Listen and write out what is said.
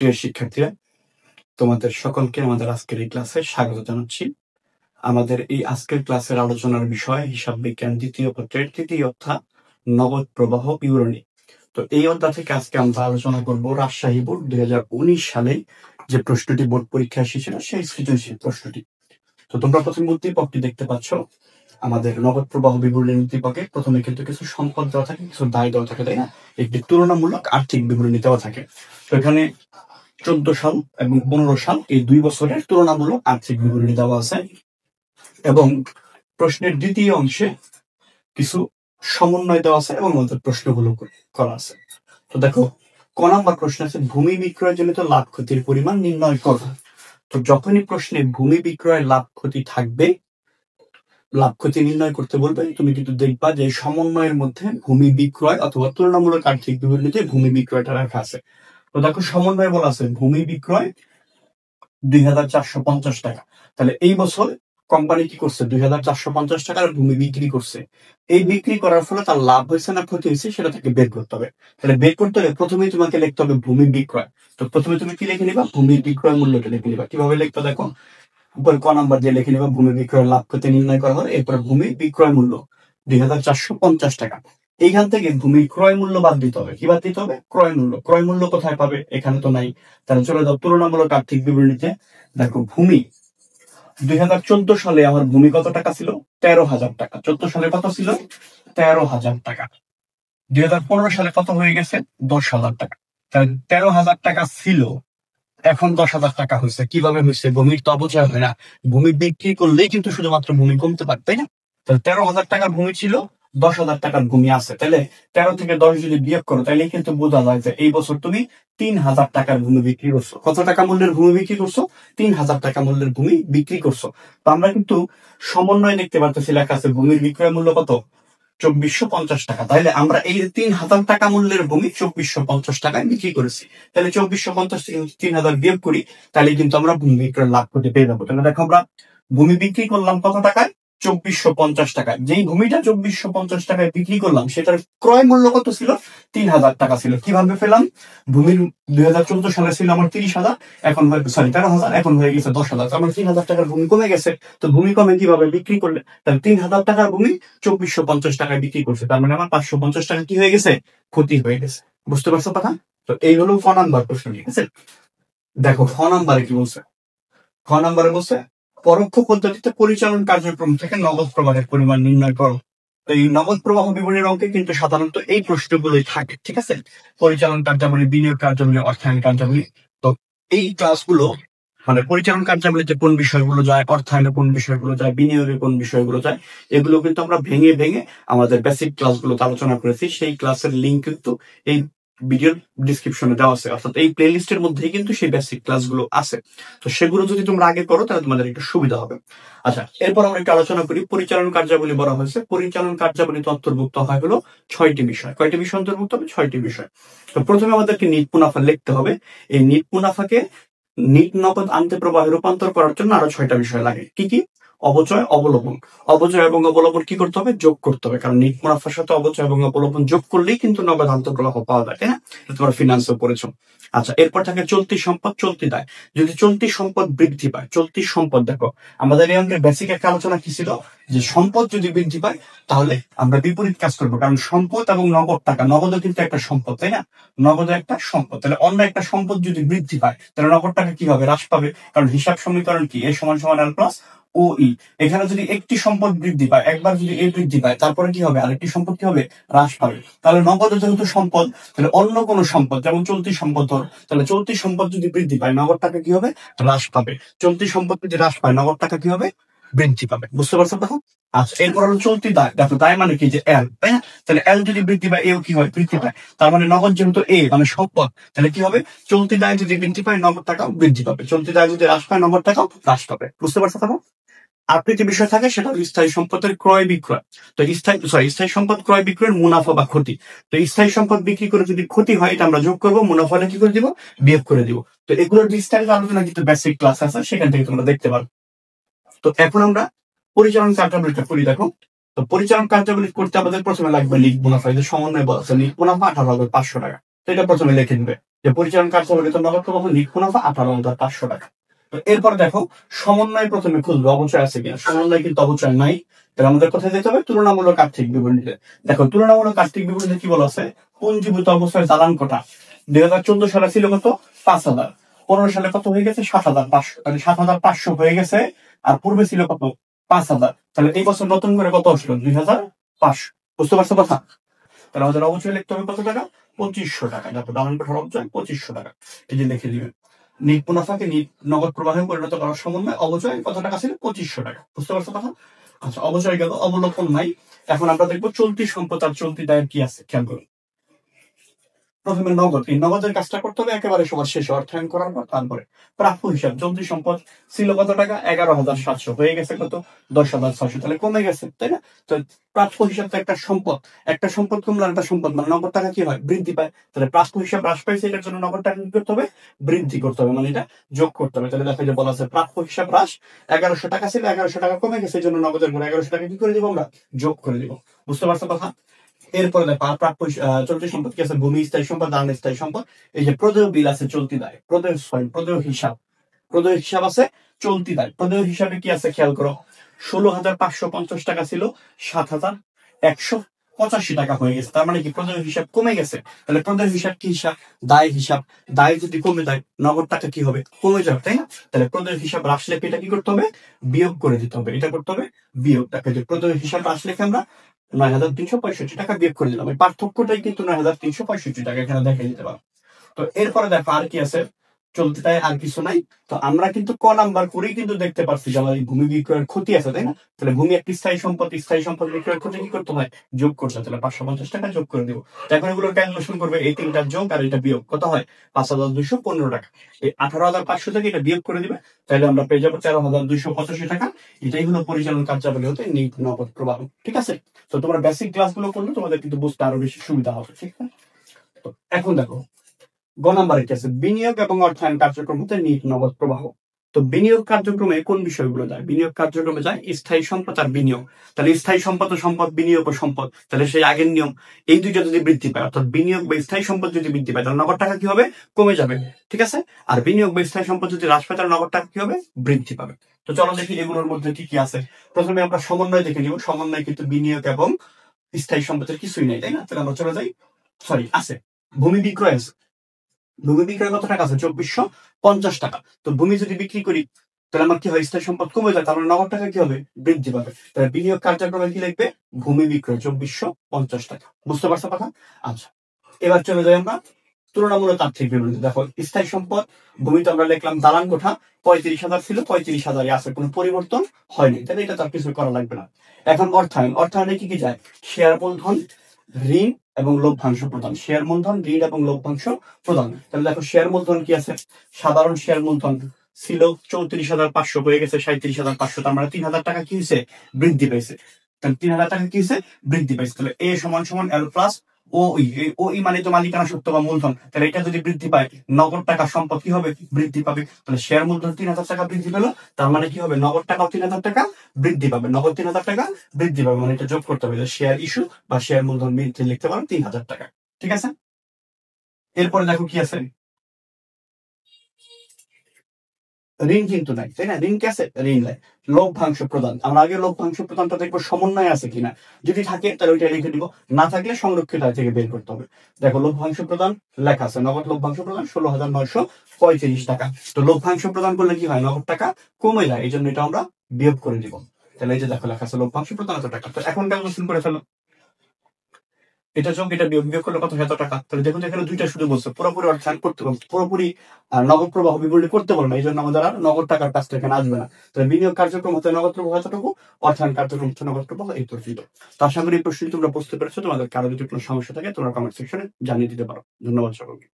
প্রিয় শিক্ষার্থীরা, তোমাদের সকলকে আমাদের আজকের এই ক্লাসে স্বাগত জানাচ্ছি। আমাদের এই আজকের ক্লাসের আলোচনার বিষয় হিসাব বিজ্ঞান দ্বিতীয় পত্রের তৃতীয় অধ্যায় নগদ প্রবাহ বিবরণী। তো এই অধ্যায় থেকে আজকে আমরা আলোচনা করব রাজশাহী বোর্ড 2019 সালে যে প্রশ্নটি বোর্ড পরীক্ষা এসেছিল সেই সৃজনশীল প্রশ্নটি। তো তোমরা প্রথম উদ্দীপকটি দেখতে পাচ্ছ। আমাদের নগদ প্রবাহ বিবরণীর উদ্দীপকে প্রথমে কিন্তু কিছু সম্পদ দেওয়া থাকে, কিছু দায় দেওয়া থাকে, তাই না? একটি তুলনামূলক আর্থিক বিবরণী দেওয়া থাকে। তো এখানে 14 সাল এবং 15 সাল এই 2 বছরের তুলনামূলক আর্থিক বিবরণী দেওয়া আছে এবং প্রশ্নের দ্বিতীয় অংশে কিছু সমন্বয় দেওয়া আছে এবং আমাদের প্রশ্নগুলো করা আছে। তো দেখো, ক নাম্বার প্রশ্ন আছে ভূমি বিক্রয়জনিত লাভ ক্ষতির পরিমাণ নির্ণয় করো। তো যখনই প্রশ্নে ভূমি বিক্রয় লাভ ক্ষতি থাকবে, লাভ ক্ষতি নির্ণয় করতে বলবে, তুমি কিন্তু দেখবা যে সমন্বয়ের মধ্যে ভূমি বিক্রয় অথবা তুলনামূলক আর্থিক বিবরণীতে ভূমি বিক্রয়টা রাখা আছে। তো দেখো, সমন্বয় বলা আছে ভূমি বিক্রয় 2450 টাকা। তাহলে এই বছর কোম্পানি কি করছে? 2450 টাকার ভূমি বিক্রি করছে। এই বিক্রি করার ফলে তার লাভ হয়েছে না ক্ষতি হয়েছে সেটা থেকে বের করতে হবে। তাহলে বের করতে হলে প্রথমেই তোমাকে লিখতে হবে ভূমি বিক্রয়। তো প্রথমে তুমি কি লিখে নিবা? ভূমি বিক্রয় মূল্যটা লিখে নিবা। কিভাবে লিখতে দেখো, উপরে ক নাম্বার দিয়ে লিখে নিবা ভূমি বিক্রয় লাভ ক্ষতি নির্ণয় করা হয়, এরপরে ভূমি বিক্রয় মূল্য 2450 টাকা। এইখান থেকে ভূমির ক্রয় মূল্য বাদ দিতে হবে। কি বাদ দিতে হবে? ক্রয় মূল্য। ক্রয় মূল্য কোথায় পাবে? এখানে তো নাই। তাহলে চলে যাও তুলনামূলক আর্থিক বিবরণীতে। দেখো, ভূমি 2014 সালে আমার ভূমি কত টাকা ছিল? 13,000 টাকা। 14 সালে কত ছিল? 13,000 টাকা। 2015 সালে কত হয়ে গেছে? 10,000 টাকা। তাহলে 13,000 টাকা ছিল, এখন 10,000 টাকা হয়েছে। কিভাবে হয়েছে? ভূমির তো অপচয় হয় না। ভূমি বিক্রি করলেই কিন্তু শুধুমাত্র ভূমি কমতে পারে, তাই না? তাহলে 13,000 টাকার ভূমি ছিল, 10,000 টাকার ভূমি আছে। তাহলে 13 থেকে 10 যদি বিয়োগ করো, তাহলে কিন্তু বোঝা যায় যে এই বছর তুমি 3,000 টাকার ভূমি বিক্রি করছো। কত টাকা মূল্যের ভূমি বিক্রি করছো? 3,000 টাকা মূল্যের ভূমি বিক্রি করছো। তো আমরা কিন্তু সমন্বয় দেখতে পারতেছি, লেখা আছে ভূমির বিক্রয় মূল্য কত? 2450 টাকা। তাহলে আমরা এই 3,000 টাকা মূল্যের ভূমি 2450 টাকায় বিক্রি করেছি। তাহলে 2450 থেকে 3,000 বিয়োগ করি, তাহলে কিন্তু আমরা ভূমি বিক্রয় লাভ করতে পেয়ে যাবো। তাহলে দেখো, আমরা ভূমি বিক্রি করলাম কত টাকায়? 2450 টাকায়। যেই ভূমিটা 2450 টাকায় বিক্রি করলাম সেটার ক্রয় মূল্য কত ছিল? 3,000 টাকা ছিল। কিভাবে পেলাম? ভূমির 2014 সালে ছিল আমার 30,000, এখন 13,000, এখন হয়ে গেছে 10,000। আমার 3,000 টাকার ভূমি কমে গেছে। তো ভূমি কমে কিভাবে? বিক্রি করলে। তাহলে 3,000 টাকার ভূমি 2450 টাকায় বিক্রি করছে, তার মানে আমার 550 টাকা কি হয়ে গেছে? ক্ষতি হয়ে গেছে। বুঝতে পারছো কথা? তো এই হলো ক নাম্বার প্রশ্ন, ঠিক আছে? দেখো, খ নাম্বারে কি বলছে? খ নাম্বারে বলছে পরোক্ষ পদ্ধতিতে পরিচালন কার্যক্রম থেকে নগদ প্রবাহের পরিমাণ নির্ণয় করো। তো এই নগদ প্রবাহ বিবরণীর অঙ্কে কিন্তু সাধারণত এই প্রশ্নগুলোই থাকে, ঠিক আছে? পরিচালন কার্যাবলী, বিনিয়োগ কার্যাবলী, অর্থায়ন কার্যাবলী। তো এই ক্লাসগুলো মানে পরিচালন কার্যাবলীতে কোন বিষয়গুলো যায়, অর্থায়নে কোন বিষয়গুলো যায়, বিনিয়োগে কোন বিষয়গুলো যায়, এগুলো কিন্তু আমরা ভেঙে ভেঙে আমাদের বেসিক ক্লাসগুলোতে আলোচনা করেছি। সেই ক্লাসের লিঙ্ক কিন্তু এই ভিডিওর ডিসক্রিপশনে দেওয়া আছে, অর্থাৎ এই প্লে লিস্টের মধ্যেই কিন্তু সেই বেসিক ক্লাসগুলো আছে। তো সেগুলো যদি তোমরা আগে করো তাহলে তোমাদের একটু সুবিধা হবে। আচ্ছা, এরপর আমরা একটু আলোচনা করি পরিচালন কার্যাবলী বলা হয়েছে। পরিচালন কার্যাবলীতে অন্তর্ভুক্ত হয় হলো 6টি বিষয়। কয়টি বিষয় অন্তর্ভুক্ত হবে? 6টি বিষয়। তো প্রথমে আমাদেরকে নিট মুনাফা লিখতে হবে। এই নিট মুনাফাকে নিট নগদ আনতে প্রবাহে রূপান্তর করার জন্য আরো 6টা বিষয় লাগে। কি কি? অবচয়, অবলম্বন। অবচয় এবং অবলম্বন কি করতে হবে? যোগ করতে হবে। কারণ নিট মুনাফার সাথে অবচয় এবং অবলম্বন যোগ করলেই কিন্তু নগদ আন্তঃপ্রবাহ পাওয়া যায়, তাই না? তোমরা ফিনান্সে পড়েছো। আচ্ছা, এরপর থাকে চলতি সম্পদ, চলতি দায়। যদি চলতি সম্পদ বৃদ্ধি পায়, চলতি সম্পদ দেখো, আমাদের এই অঙ্কের বেসিক একটা আলোচনা কি ছিল? যে সম্পদ যদি বৃদ্ধি পায় তাহলে আমরা বিপরীত কাজ করবো। কারণ সম্পদ এবং নগদ টাকা, নগদও কিন্তু একটা সম্পদ, তাই না? নগদ একটা সম্পদ। তাহলে অন্য একটা সম্পদ যদি বৃদ্ধি পায় তাহলে নগদ টাকা কি হবে? হ্রাস পাবে। কারণ হিসাব সমীকরণ কি? এ সমান সমান এল প্লাস ও ই। এখানে যদি একটি সম্পদ বৃদ্ধি পায়, একবার যদি এ বৃদ্ধি পায়, তারপরে কি হবে? আরেকটি সম্পদ কি হবে? হ্রাস পাবে। তাহলে নগদ যেহেতু সম্পদ, তাহলে অন্য কোনো সম্পদ যেমন চলতি সম্পদ ধর, তাহলে চলতি সম্পদ যদি বৃদ্ধি পায় নগদ টাকা কি হবে? হ্রাস পাবে। চলতি সম্পদ যদি হ্রাস পায় নগদ টাকা কি হবে? বৃদ্ধি পাবে। বুঝতে পারছো দেখো? আচ্ছা, এরপর হলো চলতি দায়। দেখো, দায় মানে কি? যে এল, তাই না? তাহলে এল যদি বৃদ্ধি পায় এও কি হয়? বৃদ্ধি পায়। তার মানে নগদ যেহেতু এ মানে সম্পদ, তাহলে কি হবে? চলতি দায় যদি বৃদ্ধি পায় নগদ টাকাও বৃদ্ধি পাবে। চলতি দায় যদি হ্রাস পায় নগদ টাকাও হ্রাস পাবে। বুঝতে পারছো দেখো? আপনি যে বিষয় থাকে সেটা হলো স্থায়ী সম্পদের ক্রয় বিক্রয়। তো স্থায়ী সম্পদ ক্রয় বিক্রয়ের মুনাফা বা ক্ষতি। তো স্থায়ী সম্পদ বিক্রি করে যদি ক্ষতি হয় এটা আমরা যোগ করবো, মুনাফাটা কি করে দিব? বিয়োগ করে দিব। তো এগুলোর বিস্তারিত আলোচনা কিন্তু বেসিক ক্লাস আছে, সেখান থেকে তোমরা দেখতে পারো। তো এখন আমরা পরিচালন কার্যাবলীটা করি। দেখো, তো পরিচালন কার্যাবলী করতে আমাদের প্রথমে লাগবে লিগ মুনাফা। এই যে সমন্বয় বলা আছে লিগ মুনাফা 18,500 টাকা। তো এটা প্রথমে লিখে নিবে। যে পরিচালন কার্যাবলীত নগদ প্রবাহ নিট মুনাফা 18,500 টাকা। তো এরপর দেখো সমন্বয় প্রথমে খুঁজবে অবচয় আছে কিনা। সমন্বয় কিন্তু অবচয় নাই, তাহলে আমাদের কোথায় যেতে হবে? তুলনামূলক আর্থিক বিবরণীতে। দেখো তুলনামূলক আর্থিক বিবরণীতে কি বলা আছে? পুঞ্জীভূত অবস্থায় চালান কোটা 2014 সালে ছিল কত? 5,000। 15 সালে কত হয়ে গেছে? 7,500, মানে 7,500 হয়ে গেছে। আর পূর্বে ছিল কত? 5,000। তাহলে এই বছর নতুন করে কত আসলো? 2,500। বুঝতে পারছো কথা? তাহলে আমাদের অবচয় লিখতে হবে কত টাকা? 2,500 টাকা। দেখো দালান কোঠার অবচয় 2,500 টাকা। এই যে লিখে দিবেন। নিট মুনাফাকে নিট নগদ প্রবাহে পরিণত করার সমন্বয় অবচয় কত টাকা ছিল? 2,500 টাকা। বুঝতে পারছো কথা? আচ্ছা, অবচয় গেল, অবলোকন নাই। এখন আমরা দেখবো চলতি সম্পদ আর চলতি দায়ের কি আছে, খেয়াল করুন। প্রথমে নগদ, এই নগদের কাজটা করতে হবে একেবারে সবার শেষে, অর্থায়ন করার পর তারপরে প্রাপ্য হিসাব। চলতি সম্পদ ছিল কত টাকা? 11,700, হয়ে গেছে কত? 10,600। তাহলে কমে গেছে, তাই না? তো প্রাপ্য হিসাব তো একটা সম্পদ, একটা সম্পদ কমলে একটা সম্পদ মানে নগদ টাকা কি হয়? বৃদ্ধি পায়। তাহলে প্রাপ্য হিসাব হ্রাস পাইছে, এটার জন্য নগদ টাকা কি করতে হবে? বৃদ্ধি করতে হবে, মানে এটা যোগ করতে হবে। তাহলে দেখো যে বলা আছে প্রাপ্য হিসাব হ্রাস, 1,100 টাকা ছিল, 1,100 টাকা কমে গেছে, এই জন্য নগদের ঘরে 1,100 টাকা কি করে দিব আমরা? যোগ করে দিব। বুঝতে পারছো কথা? এরপরে দেখো আর প্রাপ্য চলতি সম্পদ কি আছে? ভূমি স্থায়ী সম্পদ, দান স্থায়ী সম্পদ। এই যে প্রদেয় বিল আছে, চলতি দায়, প্রদেয় হিসাব, প্রদেয় হিসাব আছে, চলতি দায়। প্রদেয় হিসাবে কি আছে খেয়াল করো। 16,550 টাকা ছিল, 7,185 টাকা হয়ে গেছে। তার মানে কি? প্রদেয় হিসাব কমে গেছে। তাহলে প্রদেয় হিসাব কি হিসাব? দায় হিসাব। দায় যদি কমে যায়, নগদ টাকা কি হবে? কমে যাবে, তাই না? তাহলে প্রদেয় হিসাব হ্রাস লেখে এটা কি করতে হবে? বিয়োগ করে দিতে হবে। এটা করতে হবে বিয়োগ। টাকা যে প্রদেয় হিসাব হ্রাস লেখে আমরা 9,365 টাকা বিয়োগ করে দিলাম। এই পার্থক্যটাই কিন্তু 9,365 টাকা, এখানে দেখে দিতে পারো। তো এরপরে দেখো আর কি আছে, চলতে তাই আর কিছু নাই। তো আমরা কিন্তু ক নাম্বার করেই কিন্তু দেখতে পারছি যে আমাদের ভূমি বিক্রয়ের ক্ষতি আছে, তাই না? তাহলে ভূমি একটি স্থায়ী সম্পদ, স্থায়ী সম্পদ বিক্রয়ের ক্ষতি কি করতে হয়? যোগ করতে হয়। তাহলে 550 টাকা যোগ করে দিব। এখন এগুলোর ক্যালকুলেশন করবে, এই তিনটার যোগ আর এটা বিয়োগ কত হয়? 5,215 টাকা। এই 18,500 থেকে এটা বিয়োগ করে দিবে, তাহলে আমরা পেয়ে যাবো 13,285 টাকা। এটাই হলো পরিচালন কার্যাবলী হতে নিট নগদ প্রবাহ। ঠিক আছে? তো তোমরা বেসিক ক্লাসগুলো করলে তোমাদের কিন্তু বুঝতে আরো বেশি সুবিধা হবে। ঠিক আছে? তো এখন দেখো গ নাম্বারে কি আছে? বিনিয়োগ এবং অর্থায়ন কার্যক্রম হতে নিট নগদ প্রবাহ। তো বিনিয়োগ কার্যক্রমে কোন বিষয়গুলো যায়? বিনিয়োগ কার্যক্রমে যায় স্থায়ী সম্পদ আর বিনিয়োগ। তাহলে স্থায়ী সম্পদ ও সম্পদ, বিনিয়োগ ও সম্পদ, তাহলে সেই আগের নিয়ম। এই দুইটা যদি বৃদ্ধি পায়, অর্থাৎ বিনিয়োগ বা স্থায়ী সম্পদ যদি বৃদ্ধি পায়, তাহলে নগদ টাকা কি হবে? কমে যাবে। ঠিক আছে? আর বিনিয়োগ বা স্থায়ী সম্পদ যদি হ্রাস পায়, তাহলে নগদ টাকা কি হবে? বৃদ্ধি পাবে। তো চলো দেখি এগুলোর মধ্যে কি কি আছে। প্রথমে আমরা সমন্বয় দেখে নিব। সমন্বয় কিন্তু বিনিয়োগ এবং স্থায়ী সম্পদের কিছুই নাই, তাই না? তাহলে আমরা চলে যাই, সরি আছে, ভূমি বিক্রয় আছে। ভূমি বিক্রয় কত টাকা আছে? 2,450 টাকা। তো ভূমি যদি বিক্রি করি, তাহলে আমার কি হয়? স্থায়ী সম্পদ কমে যায়, তাহলে নগদ টাকা কি হবে? বৃদ্ধি পাবে। তাহলে বিনিয়োগ কার্যক্রমে কি লিখবে? ভূমি বিক্রয় 2,450 টাকা। বুঝতে পারছো কথা? আচ্ছা, এবার চলে যাই আমরা তুলনামূলক আর্থিক বিবরণী। দেখো স্থায়ী সম্পদ ভূমিতে আমরা লিখলাম দালান কোঠা 35,000 ছিল, 35,000 আছে, কোনো পরিবর্তন হয়নি, তাহলে এটা তার কিছু করা লাগবে না। এখন অর্থায়ন, অর্থায়নে কি কি যায়? শেয়ার মূলধন, ঋণ এবং লভ্যাংশ প্রদান। শেয়ার মূলধন, ঋণ এবং লভ্যাংশ প্রদান। তাহলে দেখো শেয়ার মূলধন কি আছে? সাধারণ শেয়ার মূলধন ছিল 34,500, হয়ে গেছে 37,500। তার মানে 3,000 টাকা কি হয়েছে? বৃদ্ধি পেয়েছে। তাহলে 3,000 টাকা কি হয়েছে? বৃদ্ধি পেয়েছে। তাহলে এ সমান সমান এল প্লাস ও ই। ও ই মানে তো মালিকানা সত্ত্ব বা মূলধন। তাহলে এটা যদি বৃদ্ধি পায়, নগদ টাকা সম্পদ কি হবে? বৃদ্ধি পাবে। তাহলে শেয়ার মূলধন 3,000 টাকা বৃদ্ধি পেলো, তার মানে কি হবে? নগদ টাকাও 3,000 টাকা বৃদ্ধি পাবে। নগদ 3,000 টাকা বৃদ্ধি পাবে, মানে এটা যোগ করতে হবে। শেয়ার ইস্যু বা শেয়ার মূলধন বৃদ্ধি লিখতে পারো 3,000 টাকা। ঠিক আছে? এরপরে দেখো কি আছে, ঋণ কিন্তু নাই, তাই না? ঋণ কি আছে? ঋণ নাই। লভ্যাংশ প্রদান, আমরা আগে লভ্যাংশ প্রদানটা দেখবো সমন্বয় আছে কিনা। যদি থাকে তাহলে ওইটা লিখে দিব, না থাকলে সংরক্ষিত আয় থেকে বের করতে হবে। দেখো লভ্যাংশ প্রদান লেখা আছে, নগদ লভ্যাংশ প্রদান 16,935 টাকা। তো লভ্যাংশ প্রদান করলে কি হয়? নগদ টাকা কমে যায়, এই জন্য এটা আমরা বিয়োগ করে দিব। তাহলে এই যে দেখো লেখা আছে লভ্যাংশ প্রদান এত টাকা। তো এখন ক্যালকুলেশন করে ফেলো, এটা যোগ এটা বিয়োগ, বিয়োগ করলে কত? এত টাকা। তাহলে দেখুন এখানে দুইটা শুধু বলছে, পুরোপুরি অর্থায়ন করতে বলছে, পুরোপুরি নগদ প্রবাহ বিবরণী করতে বলবে না, এই জন্য আমাদের আর নগদ টাকার কাজটা এখানে আসবে না। তাহলে বিনিয়োগ কার্যক্রম হতে নগদ প্রবাহ এতটুকু, অর্থায়ন কার্যক্রম হতে নগদ প্রবাহ এই পর্যন্ত। তো আশা করি এই প্রশ্নটি তোমরা বুঝতে পেরেছো। তোমাদের কারো যদি কোনো সমস্যা থাকে তোমরা কমেন্ট সেকশনে জানিয়ে দিতে পারো। ধন্যবাদ সকলকে।